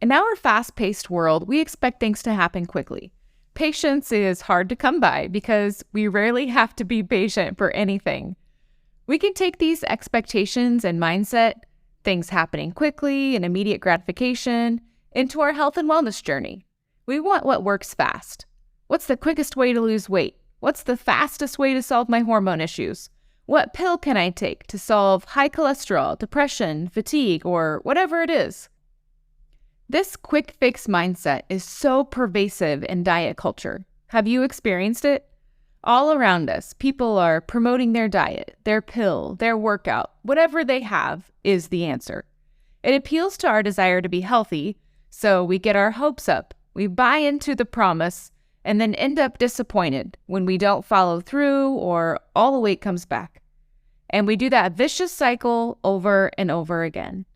In our fast-paced world, we expect things to happen quickly. Patience is hard to come by because we rarely have to be patient for anything. We can take these expectations and mindset, things happening quickly and immediate gratification, into our health and wellness journey. We want what works fast. What's the quickest way to lose weight? What's the fastest way to solve my hormone issues? What pill can I take to solve high cholesterol, depression, fatigue, or whatever it is? This quick fix mindset is so pervasive in diet culture. Have you experienced it? All around us, people are promoting their diet, their pill, their workout, whatever they have is the answer. It appeals to our desire to be healthy, so we get our hopes up, we buy into the promise, and then end up disappointed when we don't follow through or all the weight comes back. And we do that vicious cycle over and over again.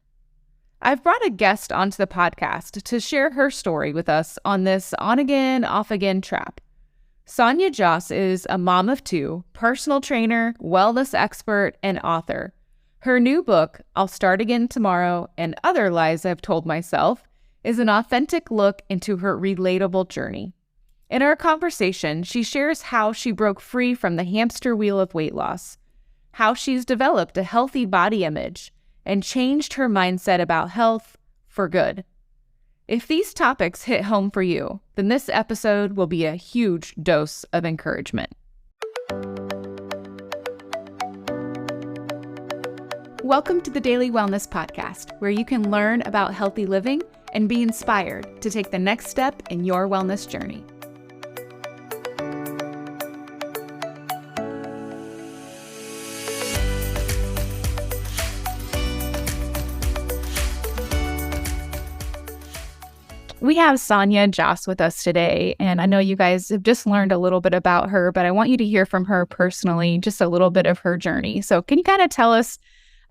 I've brought a guest onto the podcast to share her story with us on this on-again, off-again trap. Sonia Jhas is a mom of two, personal trainer, wellness expert, and author. Her new book, I'll Start Again Tomorrow and Other Lies I've Told Myself, is an authentic look into her relatable journey. In our conversation, she shares how she broke free from the hamster wheel of weight loss, how she's developed a healthy body image, and changed her mindset about health for good. If these topics hit home for you, then this episode will be a huge dose of encouragement. Welcome to the Daily Wellness Podcast, where you can learn about healthy living and be inspired to take the next step in your wellness journey. We have Sonia Jhas with us today, and I know you guys have just learned a little bit about her, but I want you to hear from her personally, just a little bit of her journey. So can you kind of tell us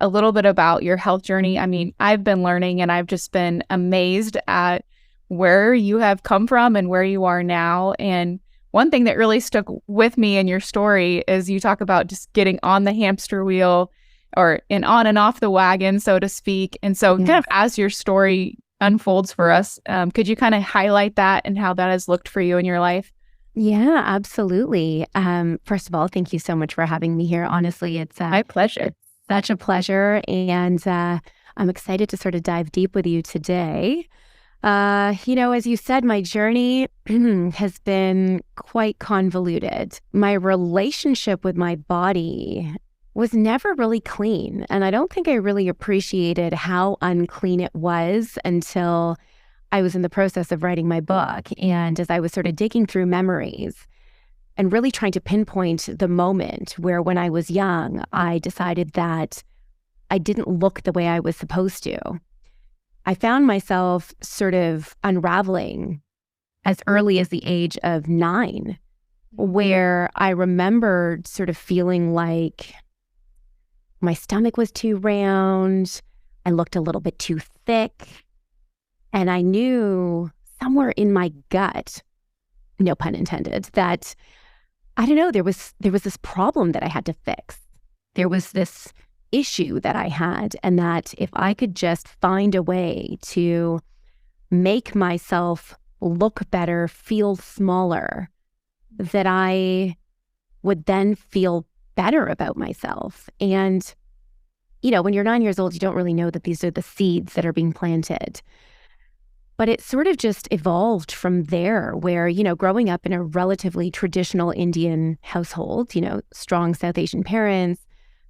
a little bit about your health journey? I mean, I've been learning and I've just been amazed at where you have come from and where you are now. And one thing that really stuck with me in your story is you talk about just getting on the hamster wheel or on and off the wagon, so to speak. And so kind of as your story unfolds for us, could you kind of highlight that and how that has looked for you in your life? Yeah, absolutely. First of all, thank you so much for having me here. Honestly, it's my pleasure. It's such a pleasure. And I'm excited to sort of dive deep with you today. As you said, my journey has been quite convoluted. My relationship with my body was never really clean. And I don't think I really appreciated how unclean it was until I was in the process of writing my book. And as I was sort of digging through memories and really trying to pinpoint the moment where when I was young, I decided that I didn't look the way I was supposed to. I found myself sort of unraveling as early as the age of 9, where I remembered sort of feeling like my stomach was too round, I looked a little bit too thick, and I knew somewhere in my gut, no pun intended, that, I don't know, there was this problem that I had to fix. There was this issue that I had, and that if I could just find a way to make myself look better, feel smaller, that I would then feel better about myself. And, when you're 9 years old, you don't really know that these are the seeds that are being planted. But it sort of just evolved from there where, growing up in a relatively traditional Indian household, strong South Asian parents,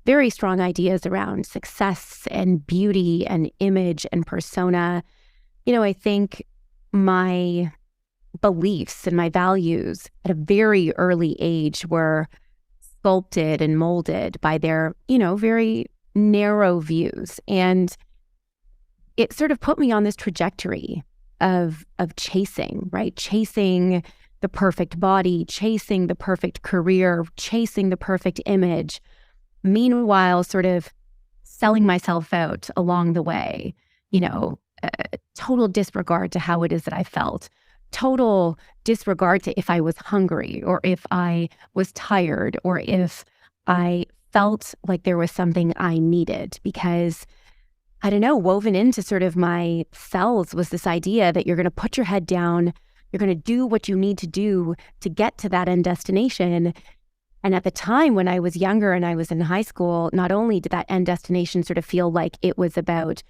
very strong ideas around success and beauty and image and persona. I think my beliefs and my values at a very early age were sculpted and molded by their, very narrow views. And it sort of put me on this trajectory of chasing, right? Chasing the perfect body, chasing the perfect career, chasing the perfect image. Meanwhile, sort of selling myself out along the way, total disregard to how it is that I felt, total disregard to if I was hungry or if I was tired or if I felt like there was something I needed, because I don't know, woven into sort of my cells was this idea that you're going to put your head down, you're going to do what you need to do to get to that end destination. And at the time when I was younger and I was in high school, not only did that end destination sort of feel like it was about,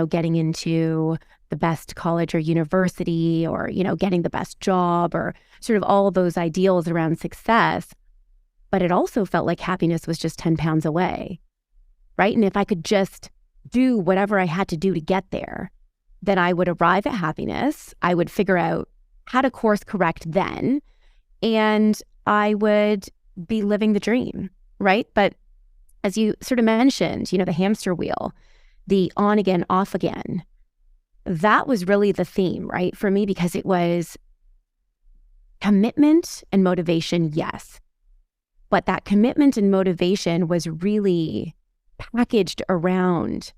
getting into the best college or university or, getting the best job or sort of all of those ideals around success, but it also felt like happiness was just 10 pounds away, right? And if I could just do whatever I had to do to get there, then I would arrive at happiness. I would figure out how to course correct then, and I would be living the dream, right? But as you sort of mentioned, the hamster wheel, the on again, off again, that was really the theme, right? For me, because it was commitment and motivation, yes. But that commitment and motivation was really packaged around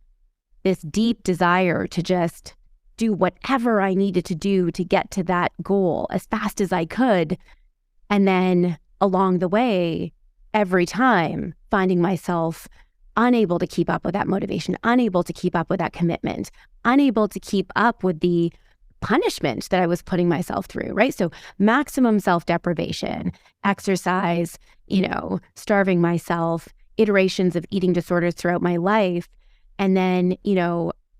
this deep desire to just do whatever I needed to do to get to that goal as fast as I could. And then along the way, every time finding myself unable to keep up with that motivation, unable to keep up with that commitment, unable to keep up with the punishment that I was putting myself through, right? So maximum self-deprivation, exercise, starving myself, iterations of eating disorders throughout my life. And then,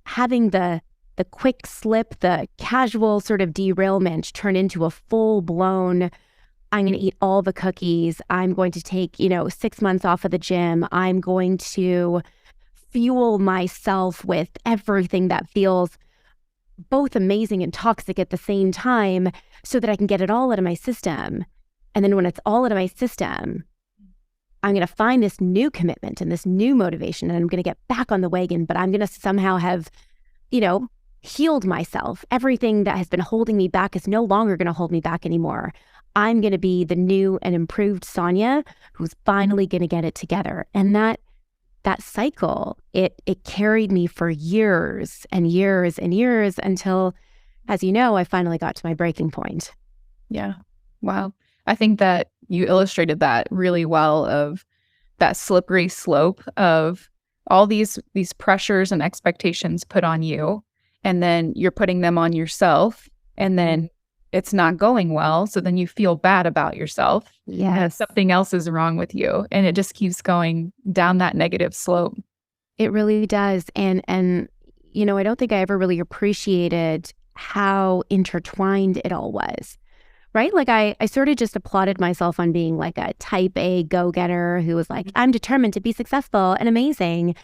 having the quick slip, the casual sort of derailment turn into a full-blown, I'm going to eat all the cookies. I'm going to take, 6 months off of the gym. I'm going to fuel myself with everything that feels both amazing and toxic at the same time so that I can get it all out of my system. And then when it's all out of my system, I'm going to find this new commitment and this new motivation, and I'm going to get back on the wagon, but I'm going to somehow have, healed myself. Everything that has been holding me back is no longer going to hold me back anymore. I'm going to be the new and improved Sonia who's finally going to get it together. And that cycle, it carried me for years and years and years until, as you know, I finally got to my breaking point. Yeah. Wow. I think that you illustrated that really well, of that slippery slope of all these pressures and expectations put on you, and then you're putting them on yourself, and then it's not going well. So then you feel bad about yourself. Yeah. Something else is wrong with you. And it just keeps going down that negative slope. It really does. And I don't think I ever really appreciated how intertwined it all was. Right? Like I sort of just applauded myself on being like a type A go-getter who was like, I'm determined to be successful and amazing.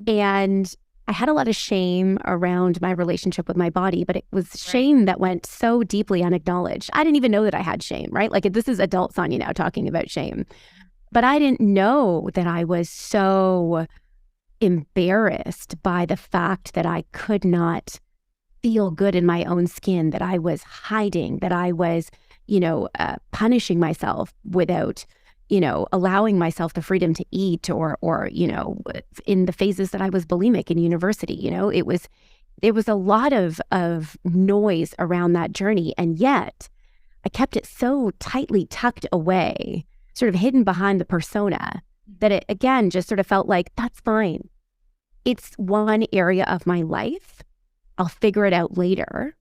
And I had a lot of shame around my relationship with my body, but it was shame that went so deeply unacknowledged. I didn't even know that I had shame, right? Like this is adult Sonia now talking about shame. But I didn't know that I was so embarrassed by the fact that I could not feel good in my own skin, that I was hiding, that I was punishing myself without, allowing myself the freedom to eat or, in the phases that I was bulimic in university, there was a lot of noise around that journey. And yet I kept it so tightly tucked away, sort of hidden behind the persona, that it, again, just sort of felt like, that's fine. It's one area of my life. I'll figure it out later.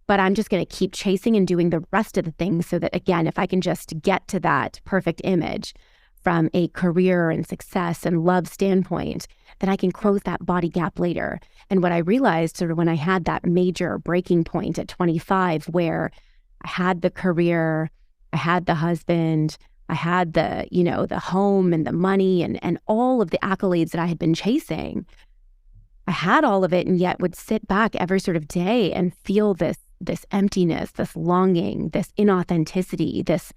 But I'm just going to keep chasing and doing the rest of the things so that, again, if I can just get to that perfect image from a career and success and love standpoint, then I can close that body gap later. And what I realized sort of when I had that major breaking point at 25, where I had the career, I had the husband, I had the, the home and the money and all of the accolades that I had been chasing, I had all of it, and yet would sit back every sort of day and feel this emptiness, this longing, this inauthenticity, this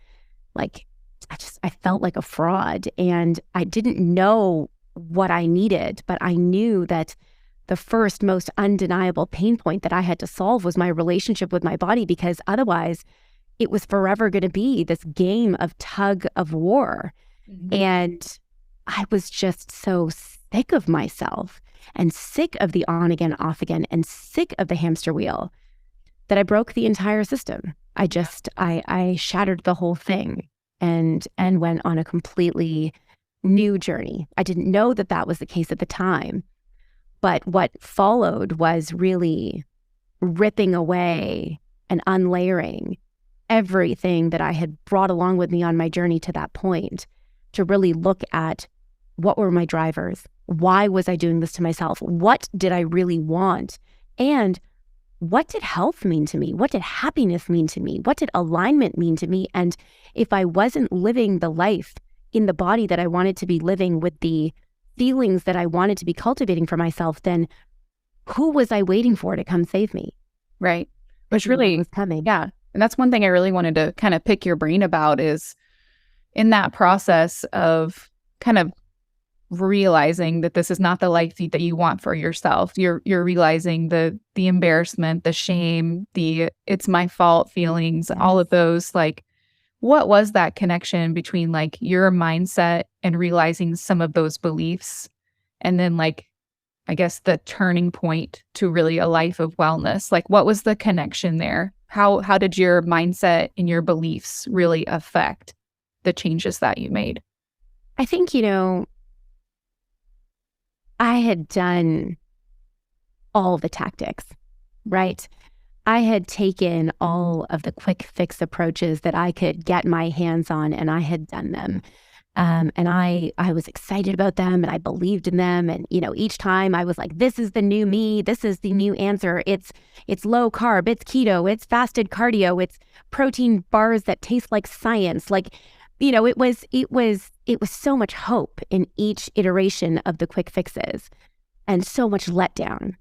I felt like a fraud, and I didn't know what I needed, but I knew that the first most undeniable pain point that I had to solve was my relationship with my body, because otherwise it was forever going to be this game of tug of war. Mm-hmm. And I was just so sick of myself and sick of the on again, off again, and sick of the hamster wheel that I broke the entire system. I shattered the whole thing and went on a completely new journey. I didn't know that was the case at the time, But what followed was really ripping away and unlayering everything that I had brought along with me on my journey to that point, to really look at what were my drivers? Why was I doing this to myself? What did I really want? And what did health mean to me? What did happiness mean to me? What did alignment mean to me? And if I wasn't living the life in the body that I wanted to be living with the feelings that I wanted to be cultivating for myself, then who was I waiting for to come save me? Right. Which really was coming. Yeah. And that's one thing I really wanted to kind of pick your brain about, is in that process of kind of realizing that this is not the life that you want for yourself. You're realizing the embarrassment, the shame, the it's my fault feelings, all of those. Like, what was that connection between like your mindset and realizing some of those beliefs, and then like, I guess, the turning point to really a life of wellness? Like, what was the connection there? How did your mindset and your beliefs really affect the changes that you made? I think, I had done all the tactics, right? I had taken all of the quick fix approaches that I could get my hands on, and I had done them. And I was excited about them, and I believed in them. And, each time I was like, this is the new me. This is the new answer. It's low carb, it's keto, it's fasted cardio, it's protein bars that taste like science. Like, it was so much hope in each iteration of the quick fixes, and so much letdown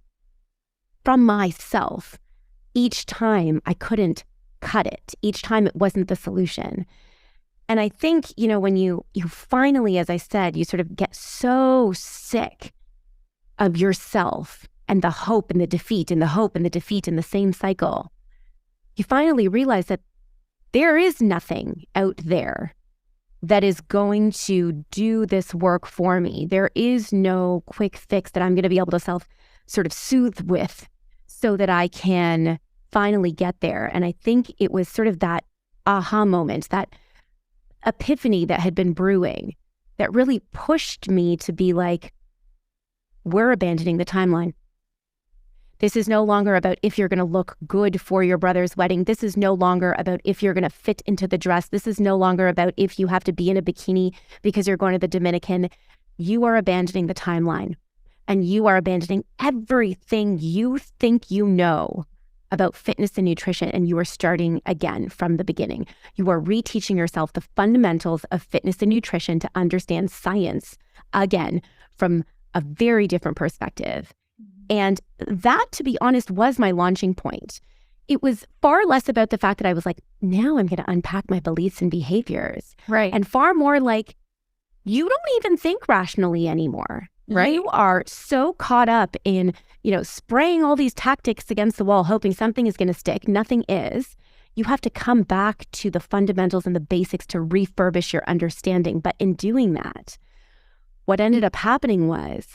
from myself. Each time I couldn't cut it. Each time it wasn't the solution. And I think, when you finally, as I said, you sort of get so sick of yourself and the hope and the defeat and the hope and the defeat in the same cycle, you finally realize that there is nothing out there that is going to do this work for me. There is no quick fix that I'm going to be able to self-soothe with so that I can finally get there. And I think it was sort of that aha moment, that epiphany that had been brewing, that really pushed me to be like, we're abandoning the timeline. This is no longer about if you're going to look good for your brother's wedding. This is no longer about if you're going to fit into the dress. This is no longer about if you have to be in a bikini because you're going to the Dominican. You are abandoning the timeline, and you are abandoning everything you think you know about fitness and nutrition, and you are starting again from the beginning. You are reteaching yourself the fundamentals of fitness and nutrition to understand science again from a very different perspective. And that, to be honest, was my launching point. It was far less about the fact that I was like, now I'm going to unpack my beliefs and behaviors. Right. And far more like, you don't even think rationally anymore. Right. You are so caught up in, spraying all these tactics against the wall, hoping something is going to stick. Nothing is. You have to come back to the fundamentals and the basics to refurbish your understanding. But in doing that, what ended up happening was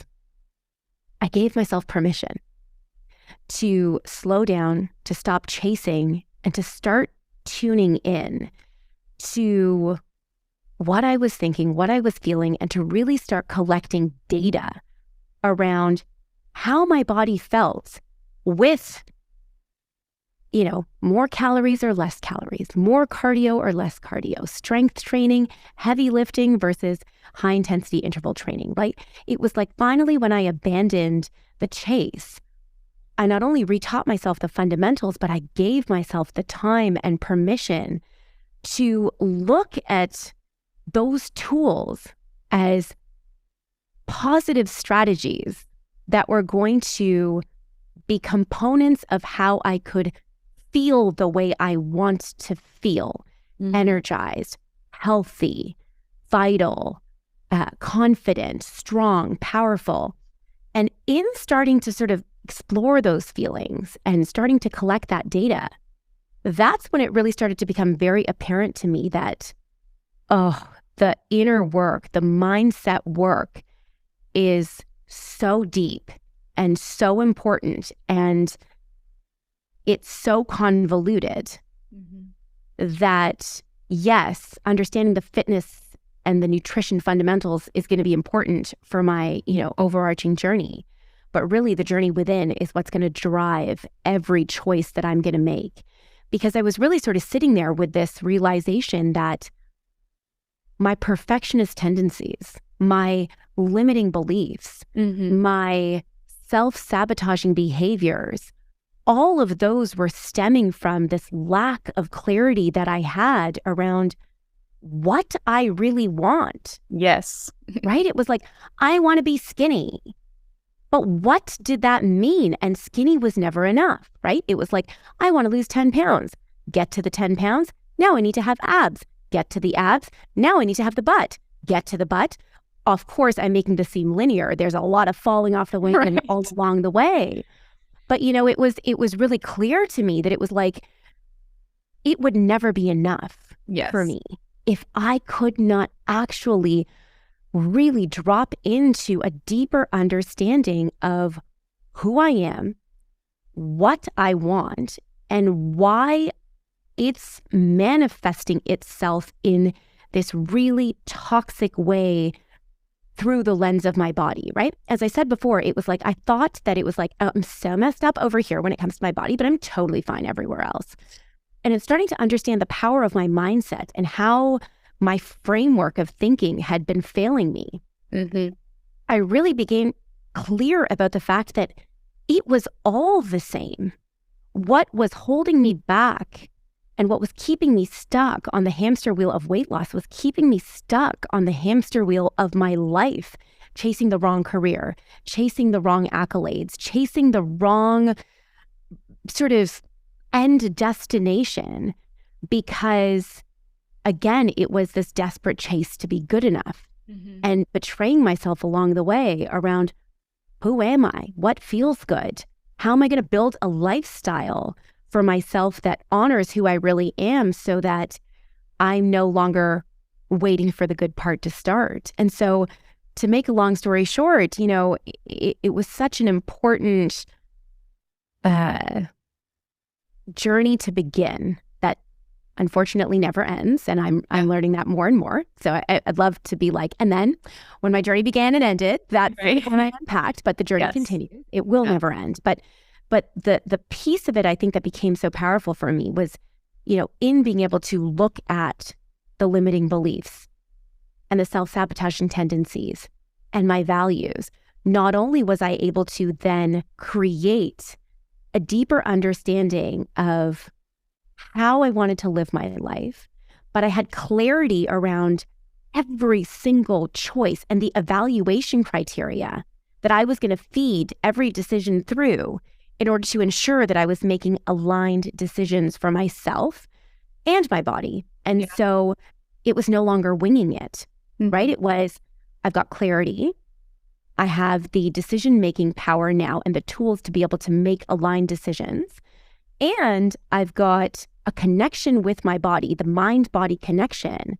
I gave myself permission to slow down, to stop chasing, and to start tuning in to what I was thinking, what I was feeling, and to really start collecting data around how my body felt with, more calories or less calories, more cardio or less cardio, strength training, heavy lifting versus high intensity interval training, right? It was like finally when I abandoned the chase, I not only retaught myself the fundamentals, but I gave myself the time and permission to look at those tools as positive strategies that were going to be components of how I could feel the way I want to feel, energized, healthy, vital, confident, strong, powerful. And in starting to sort of explore those feelings and starting to collect that data, that's when it really started to become very apparent to me that, the inner work, the mindset work is so deep and so important, and it's so convoluted that, yes, understanding the fitness and the nutrition fundamentals is going to be important for my, overarching journey. but really the journey within is what's going to drive every choice that I'm going to make. Because I was really sort of sitting there with this realization that my perfectionist tendencies, my limiting beliefs, my self-sabotaging behaviors, all of those were stemming from this lack of clarity that I had around what I really want. Yes. Right? It was like, I want to be skinny. But what did that mean? And skinny was never enough, right? It was like, I want to lose 10 pounds. Get to the 10 pounds. Now I need to have abs. Get to the abs. Now I need to have the butt. Get to the butt. Of course, I'm making this seem linear. There's a lot of falling off the wagon all along the way. But, you know, it was really clear to me that it was like, it would never be enough for me if I could not actually really drop into a deeper understanding of who I am, what I want, and why it's manifesting itself in this really toxic way through the lens of my body, right? As I said before, it was like, I thought that it was like, oh, I'm so messed up over here when it comes to my body, but I'm totally fine everywhere else. And it's starting to understand the power of my mindset and how my framework of thinking had been failing me. I really became clear about the fact that it was all the same. What was holding me back and what was keeping me stuck on the hamster wheel of weight loss was keeping me stuck on the hamster wheel of my life, chasing the wrong career, chasing the wrong accolades, chasing the wrong sort of end destination, because again, it was this desperate chase to be good enough and betraying myself along the way around who am I? What feels good? How am I going to build a lifestyle for myself that honors who I really am so that I'm no longer waiting for the good part to start? And so to make a long story short, you know, it was such an important journey to begin that unfortunately never ends. And I'm learning that more and more. So I'd love to be like, and then when my journey began and ended, that's when I unpacked, but the journey continues. It will never end. But the piece of it, I think, that became so powerful for me was, you know, in being able to look at the limiting beliefs and the self-sabotaging tendencies and my values. Not only was I able to then create a deeper understanding of how I wanted to live my life, but I had clarity around every single choice and the evaluation criteria that I was going to feed every decision through in order to ensure that I was making aligned decisions for myself and my body. And so it was no longer winging it, right? It was, I've got clarity. I have the decision-making power now and the tools to be able to make aligned decisions. And I've got a connection with my body, the mind-body connection,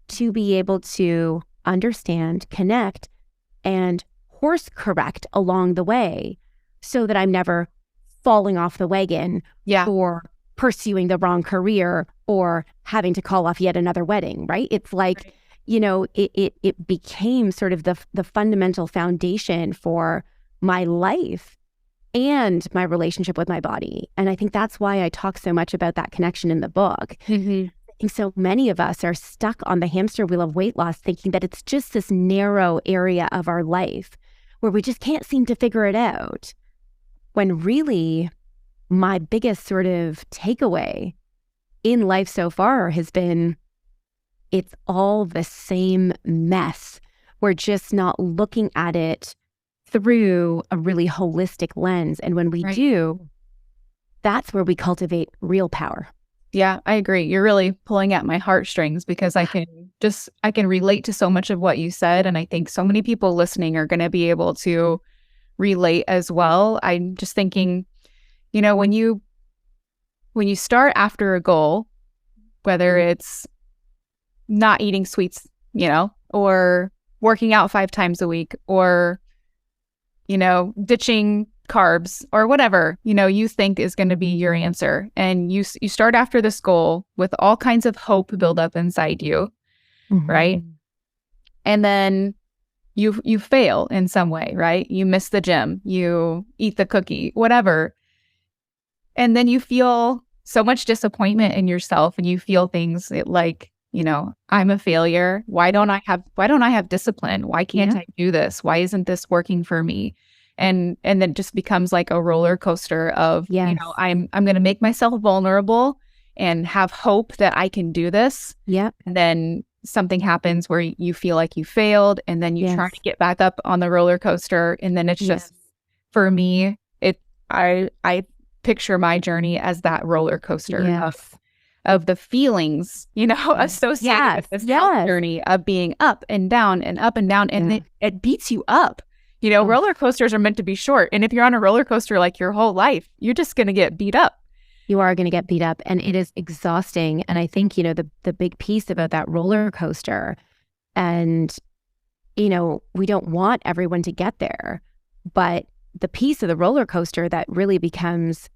to be able to understand, connect, and course correct along the way so that I'm never falling off the wagon or pursuing the wrong career or having to call off yet another wedding, right? It's like, you know, it became sort of the fundamental foundation for my life and my relationship with my body. And I think that's why I talk so much about that connection in the book. I think so many of us are stuck on the hamster wheel of weight loss, thinking that it's just this narrow area of our life where we just can't seem to figure it out. When really my biggest sort of takeaway in life so far has been, it's all the same mess. We're just not looking at it through a really holistic lens. And when we do, that's where we cultivate real power. Yeah, I agree. You're really pulling at my heartstrings because I can relate to so much of what you said. And I think so many people listening are going to be able to relate as well. I'm just thinking, you know, when you start after a goal, whether it's not eating sweets, you know, or working out 5 times a week, or, you know, ditching carbs or whatever, you know, you think is going to be your answer. And you start after this goal with all kinds of hope build up inside you, right? And then you fail in some way, right? You miss the gym, you eat the cookie, whatever. And then you feel so much disappointment in yourself, and you feel things like, I'm a failure. Why don't I have discipline? Why can't I do this? Why isn't this working for me? And then it just becomes like a roller coaster of, I'm going to make myself vulnerable and have hope that I can do this. Yeah. And then something happens where you feel like you failed, and then you try to get back up on the roller coaster. And then it's just, for me, I picture my journey as that roller coaster of the feelings, associated with this health journey of being up and down and up and down. And it beats you up. Roller coasters are meant to be short. And if you're on a roller coaster like your whole life, you're just going to get beat up. You are going to get beat up, and it is exhausting. And I think, the big piece about that roller coaster, and, we don't want everyone to get there, but the piece of the roller coaster that really becomes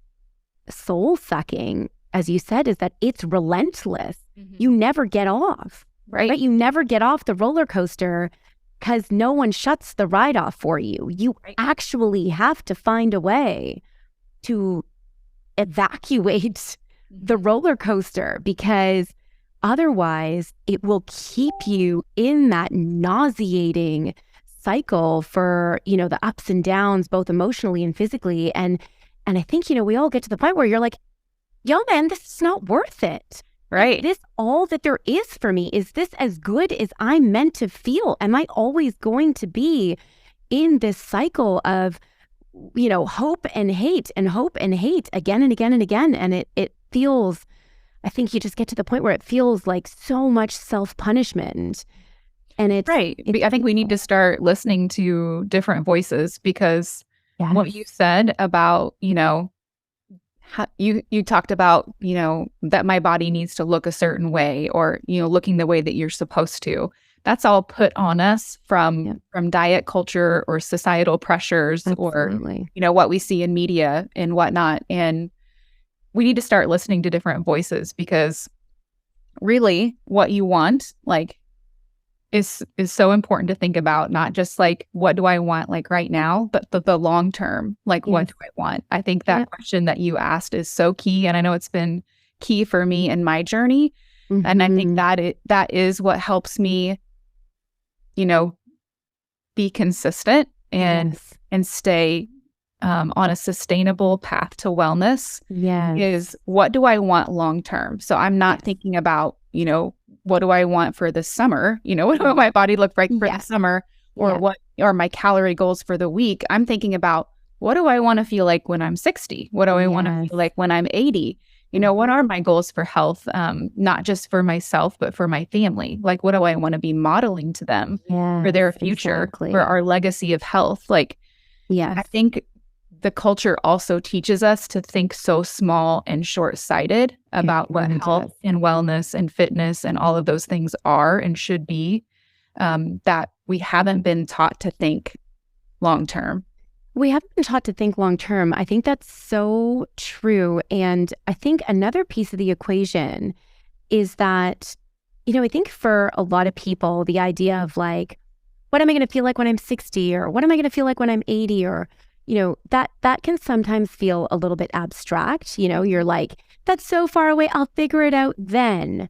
soul sucking, as you said, is that it's relentless. Mm-hmm. You never get off, right? You never get off the roller coaster because no one shuts the ride off for you. You actually have to find a way to evacuate the roller coaster, because otherwise it will keep you in that nauseating cycle for, the ups and downs, both emotionally and physically. And I think, we all get to the point where you're like, yo, man, this is not worth it. Right. Is this all that there is for me? Is this as good as I'm meant to feel? Am I always going to be in this cycle of, hope and hate and hope and hate again and again and again? And it feels, I think you just get to the point where it feels like so much self-punishment. And it's I think we need to start listening to different voices, because what you said about, you talked about, that my body needs to look a certain way, or, looking the way that you're supposed to. That's all put on us from diet culture or societal pressures. Absolutely. Or, what we see in media and whatnot. And we need to start listening to different voices, because really what you want, is so important to think about, not just what do I want right now, but the long term, what do I want? I think that question that you asked is so key. And I know it's been key for me in my journey. Mm-hmm. And I think that is what helps me, be consistent and stay on a sustainable path to wellness. Is what do I want long term? So I'm not thinking about, what do I want for the summer? What do my body look like for the summer, or what are my calorie goals for the week? I'm thinking about, what do I want to feel like when I'm 60? What do I want to feel like when I'm 80? What are my goals for health? Not just for myself, but for my family. What do I want to be modeling to them for their future, for our legacy of health? I think the culture also teaches us to think so small and short-sighted about what health and wellness and fitness and all of those things are and should be, that we haven't been taught to think long-term. We haven't been taught to think long-term. I think that's so true. And I think another piece of the equation is that, I think for a lot of people, the idea of what am I going to feel like when I'm 60, or what am I going to feel like when I'm 80, or that can sometimes feel a little bit abstract. You're like, that's so far away, I'll figure it out then.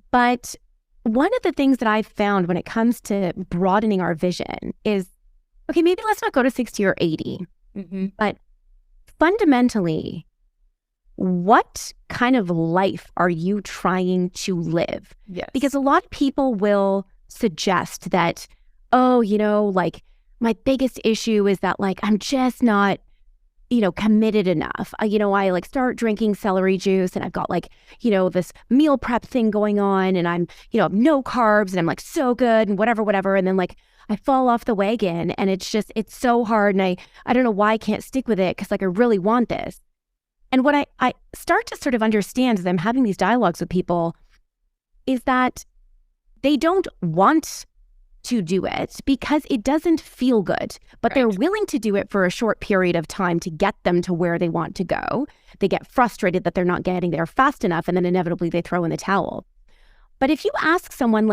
But one of the things that I've found when it comes to broadening our vision is, okay, maybe let's not go to 60 or 80, but fundamentally, what kind of life are you trying to live? Yes. Because a lot of people will suggest that, my biggest issue is that I'm just not, committed enough. I start drinking celery juice, and I've got this meal prep thing going on, and I'm, no carbs, and I'm so good and whatever. And then I fall off the wagon, and it's so hard. And I don't know why I can't stick with it, because I really want this. And what I start to sort of understand as I'm having these dialogues with people is that they don't want to do it because it doesn't feel good, but they're willing to do it for a short period of time to get them to where they want to go. They get frustrated that they're not getting there fast enough, and then inevitably they throw in the towel. But if you ask someone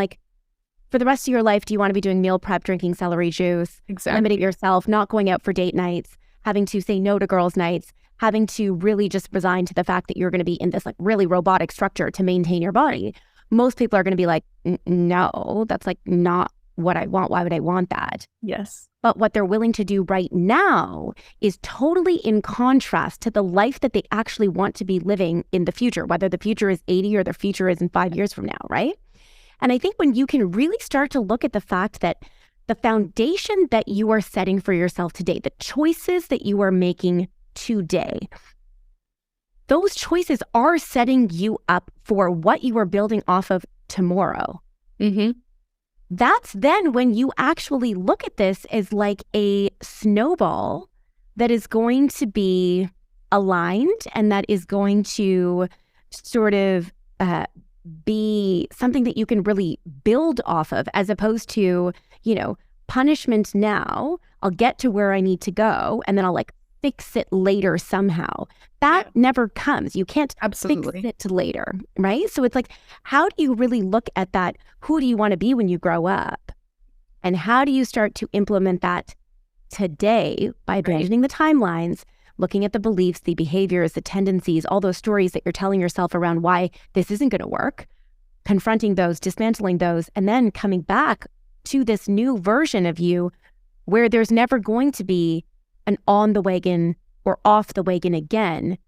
for the rest of your life, do you want to be doing meal prep, drinking celery juice, limiting yourself, not going out for date nights, having to say no to girls' nights, having to really just resign to the fact that you're going to be in this like really robotic structure to maintain your body? Most people are going to be like, no, that's like not what I want. Why would I want that? Yes. But what they're willing to do right now is totally in contrast to the life that they actually want to be living in the future, whether the future is 80 or the future is in 5 years from now, right? And I think when you can really start to look at the fact that the foundation that you are setting for yourself today, the choices that you are making today, those choices are setting you up for what you are building off of tomorrow. Mm-hmm. That's then when you actually look at this as like a snowball that is going to be aligned and that is going to sort of be something that you can really build off of, as opposed to, punishment now, I'll get to where I need to go and then I'll like fix it later somehow. That never comes. You can't fix it later, right? So it's like, how do you really look at that? Who do you want to be when you grow up? And how do you start to implement that today by abandoning the timelines, looking at the beliefs, the behaviors, the tendencies, all those stories that you're telling yourself around why this isn't going to work, confronting those, dismantling those, and then coming back to this new version of you where there's never going to be an on the wagon or off the wagon again.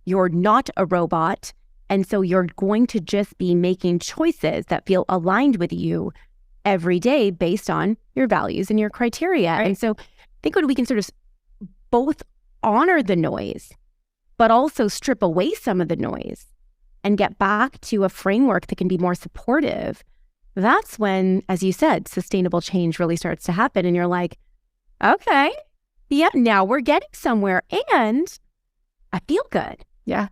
You're not a robot. And so you're going to just be making choices that feel aligned with you every day based on your values and your criteria. Right. And so I think when we can sort of both honor the noise, but also strip away some of the noise and get back to a framework that can be more supportive, that's when, as you said, sustainable change really starts to happen. And you're like, okay, yeah, now we're getting somewhere and I feel good. Yeah.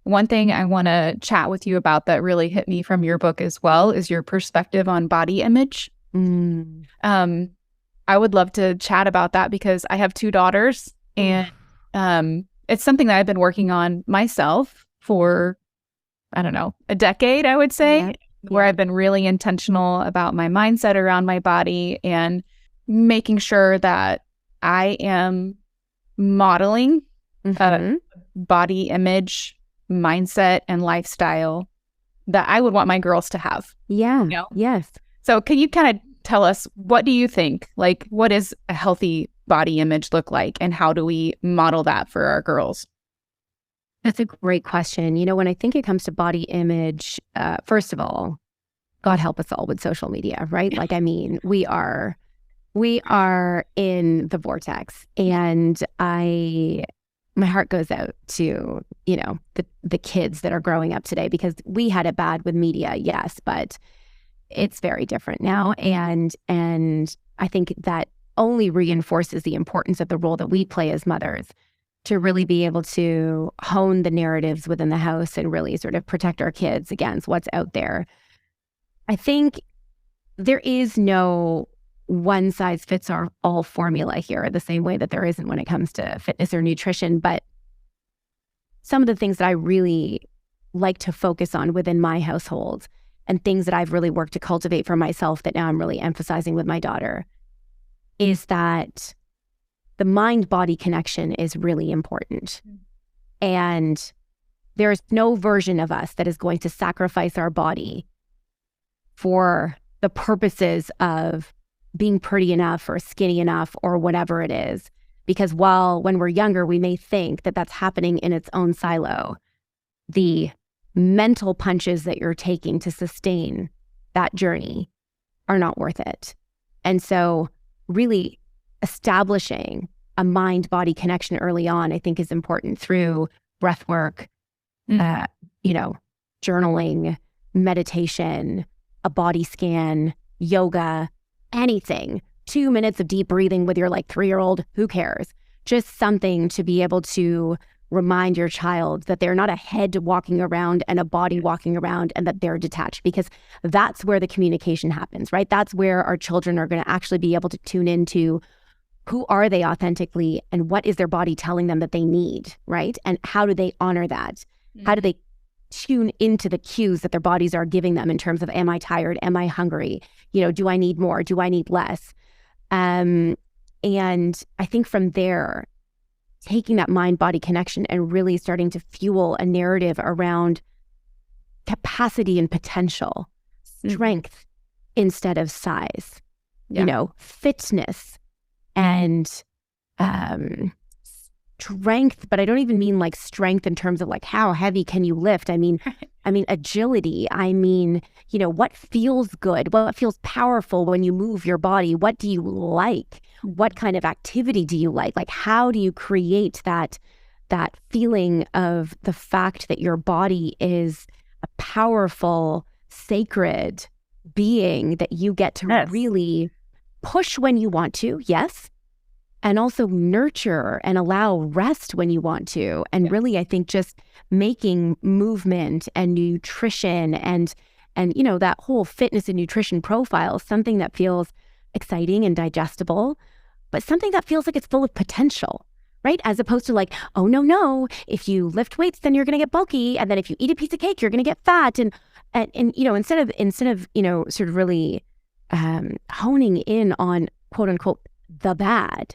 One thing I want to chat with you about that really hit me from your book as well is your perspective on body image. I would love to chat about that because I have 2 daughters and it's something that I've been working on myself for, I don't know, a decade, I would say, where I've been really intentional about my mindset around my body and making sure that I am modeling body image, mindset, and lifestyle that I would want my girls to have. Yeah. Yes. So can you kind of tell us, what do you think? Like, what does a healthy body image look like? And how do we model that for our girls? That's a great question. When I think it comes to body image, first of all, God help us all with social media, right? Like, I mean, we are in the vortex, and my heart goes out to, the kids that are growing up today, because we had it bad with media, yes, but it's very different now. And I think that only reinforces the importance of the role that we play as mothers to really be able to hone the narratives within the house and really sort of protect our kids against what's out there. I think there is no one size fits all formula here, the same way that there isn't when it comes to fitness or nutrition. But some of the things that I really like to focus on within my household and things that I've really worked to cultivate for myself that now I'm really emphasizing with my daughter is that the mind-body connection is really important. And there's no version of us that is going to sacrifice our body for the purposes of being pretty enough or skinny enough or whatever it is. Because when we're younger, we may think that that's happening in its own silo. The mental punches that you're taking to sustain that journey are not worth it. And so really establishing a mind-body connection early on, I think, is important through breath work, journaling, meditation, a body scan, yoga, anything. 2 minutes of deep breathing with your 3-year-old, who cares? Just something to be able to remind your child that they're not a head walking around and a body walking around and that they're detached, because that's where the communication happens, right? That's where our children are going to actually be able to tune into who are they authentically and what is their body telling them that they need, right? And how do they honor that? How do they tune into the cues that their bodies are giving them in terms of, am I tired? Am I hungry? Do I need more? Do I need less? And I think from there, taking that mind-body connection and really starting to fuel a narrative around capacity and potential, strength instead of size, fitness and strength, but I don't even mean like strength in terms of like how heavy can you lift. I mean agility. I mean, what feels good, what feels powerful when you move your body. What do you like? What kind of activity do you like? Like, how do you create that feeling of the fact that your body is a powerful, sacred being that you get to really push when you want to, yes, and also nurture and allow rest when you want to. And really, I think just making movement and nutrition and that whole fitness and nutrition profile something that feels exciting and digestible, but something that feels like it's full of potential, right? As opposed to like, oh, no, if you lift weights, then you're going to get bulky. And then if you eat a piece of cake, you're going to get fat. And instead of, sort of really honing in on quote unquote, the bad,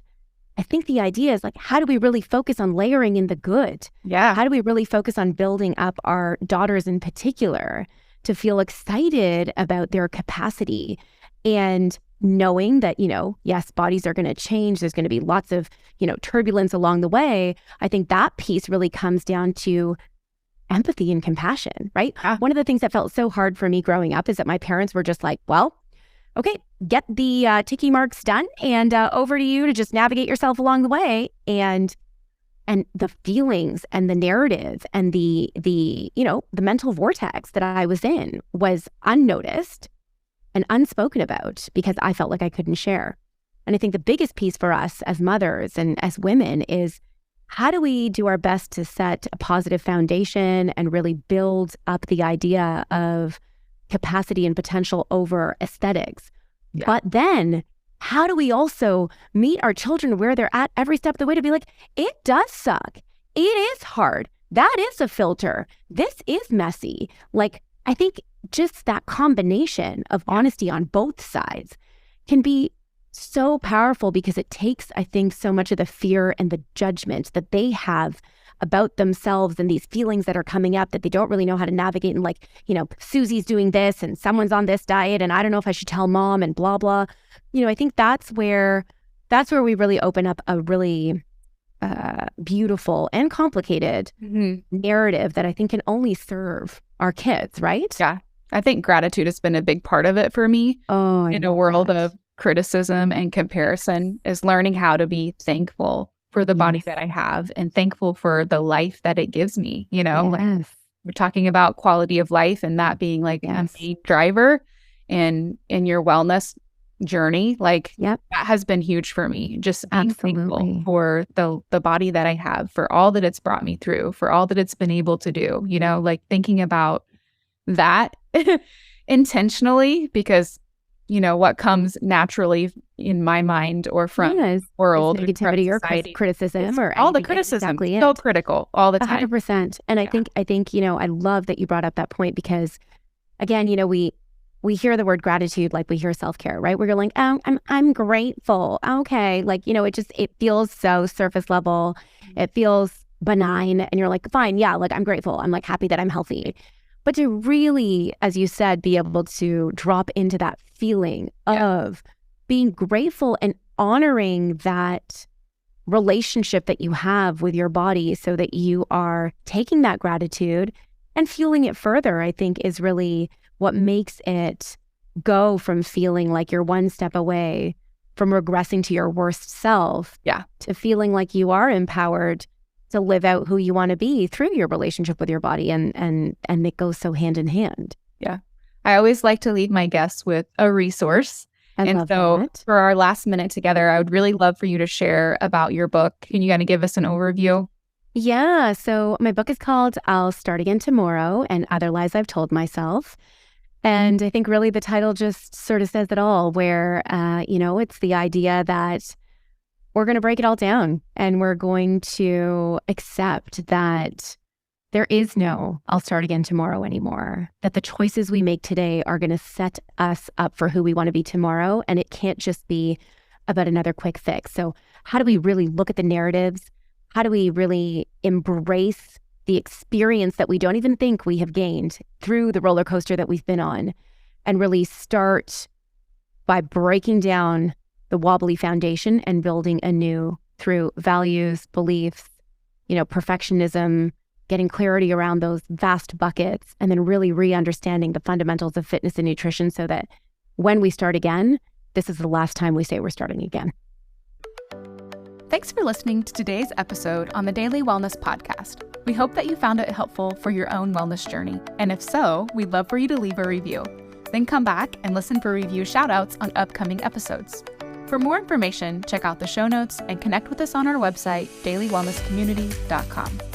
I think the idea is like, how do we really focus on layering in the good? Yeah. How do we really focus on building up our daughters in particular to feel excited about their capacity and knowing that, yes, bodies are going to change. There's going to be lots of, turbulence along the way. I think that piece really comes down to empathy and compassion, right? Yeah. One of the things that felt so hard for me growing up is that my parents were just like, well, okay, get the ticky marks done and over to you to just navigate yourself along the way. And the feelings and the narrative and the mental vortex that I was in was unnoticed and unspoken about because I felt like I couldn't share. And I think the biggest piece for us as mothers and as women is, how do we do our best to set a positive foundation and really build up the idea of capacity and potential over aesthetics? Yeah. But then how do we also meet our children where they're at every step of the way to be like, it does suck. It is hard. That is a filter. This is messy. Like, I think just that combination of honesty on both sides can be so powerful because it takes, I think, so much of the fear and the judgment that they have about themselves and these feelings that are coming up that they don't really know how to navigate. And like, Susie's doing this and someone's on this diet and I don't know if I should tell mom and blah, blah. I think that's where we really open up a really beautiful and complicated narrative that I think can only serve our kids, right? Yeah. I think gratitude has been a big part of it for me. Oh, in a world of criticism and comparison, is learning how to be thankful for the body that I have and thankful for the life that it gives me. Like we're talking about quality of life and that being like a main driver in your wellness journey. Like that has been huge for me. Just being thankful for the body that I have, for all that it's brought me through, for all that it's been able to do, like thinking about that intentionally, because what comes naturally in my mind or from the world, negativity or criticism or all the criticism, so critical all the time. 100%. And I think, I love that you brought up that point because again, we hear the word gratitude, like we hear self-care, right? Where you're like, oh, I'm grateful. Okay. Like, it feels so surface level. It feels benign. And you're like, fine. Yeah. Like I'm grateful. I'm like happy that I'm healthy. But to really, as you said, be able to drop into that feeling of being grateful and honoring that relationship that you have with your body so that you are taking that gratitude and fueling it further, I think is really what makes it go from feeling like you're one step away from regressing to your worst self to feeling like you are empowered to live out who you want to be through your relationship with your body. And it goes so hand in hand. Yeah. I always like to leave my guests with a resource. And so for our last minute together, I would really love for you to share about your book. Can you kind of give us an overview? Yeah. So my book is called I'll Start Again Tomorrow and Other Lies I've Told Myself. And I think really the title just sort of says it all, where, it's the idea that we're going to break it all down and we're going to accept that there is no I'll start again tomorrow anymore, that the choices we make today are going to set us up for who we want to be tomorrow. And it can't just be about another quick fix. So how do we really look at the narratives? How do we really embrace the experience that we don't even think we have gained through the roller coaster that we've been on, and really start by breaking down the wobbly foundation and building anew through values, beliefs, perfectionism, getting clarity around those vast buckets, and then really re-understanding the fundamentals of fitness and nutrition so that when we start again, this is the last time we say we're starting again. Thanks for listening to today's episode on the Daily Wellness Podcast. We hope that you found it helpful for your own wellness journey. And if so, we'd love for you to leave a review. Then come back and listen for review shoutouts on upcoming episodes. For more information, check out the show notes and connect with us on our website, dailywellnesscommunity.com.